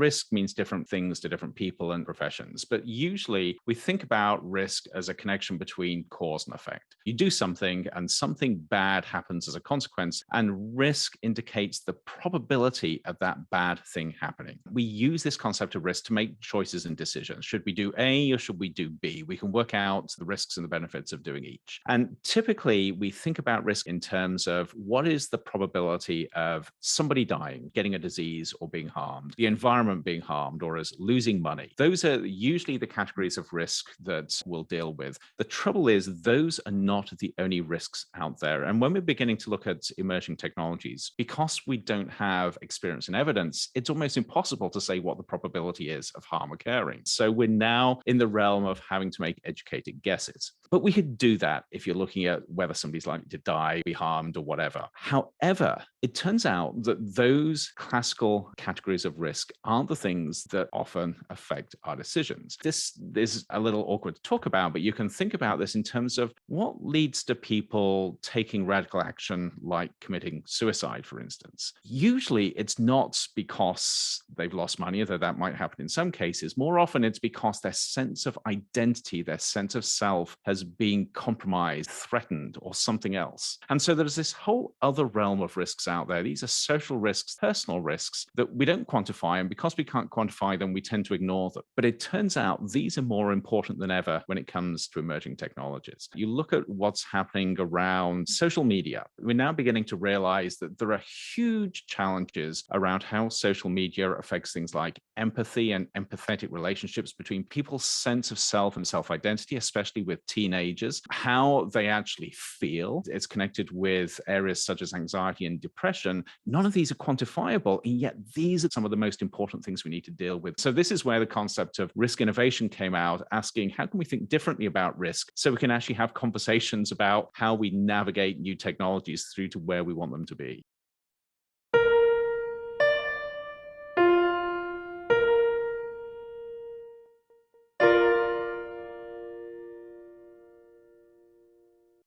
risk means different things to different people and professions, but usually we think about risk as a connection between cause and effect. You do something and something bad happens as a consequence, and risk indicates the probability of that bad thing happening. We use this concept of risk to make choices and decisions. Should we do A or should we do B? We can work out the risks and the benefits of doing each. And typically we think about risk in terms of what is the probability of somebody dying, getting a disease, or being harmed, the environment being harmed, or as losing money. Those are usually the categories of risk that we'll deal with. The trouble is those are not the only risks out there. And when we're beginning to look at emerging technologies, because we don't have experience and evidence, it's almost impossible to say what the probability is of harm occurring. So we're now in the realm of having to make educated guesses. But we could do that if you're looking at whether somebody's likely to die, be harmed, or whatever. However, it turns out that those classical categories of risk aren't the things that often affect our decisions. This is a little awkward to talk about, but you can think about this in terms of what leads to people taking radical action like committing suicide, for instance. Usually it's not because they've lost money, though that might happen in some cases. More often it's because their sense of identity, their sense of self has been compromised, threatened, or something else. And so there's this whole other realm of risks out there. These are social risks, personal risks that we don't quantify. And because we can't quantify them, we tend to ignore them. But it turns out these are more important than ever when it comes to emerging technologies. You look at what's happening around social media. We're now beginning to realize that there are huge challenges around how social media affects things like empathy and empathetic relationships between people's sense of self and self-identity, especially with teenagers, how they actually feel. It's connected with areas such as anxiety and depression. None of these are quantifiable, and yet these are some of the most important things we need to deal with. So this is where the concept of risk innovation came out, asking how can we think differently about risk so we can actually have conversations about how we navigate new technologies through to where we want them to be.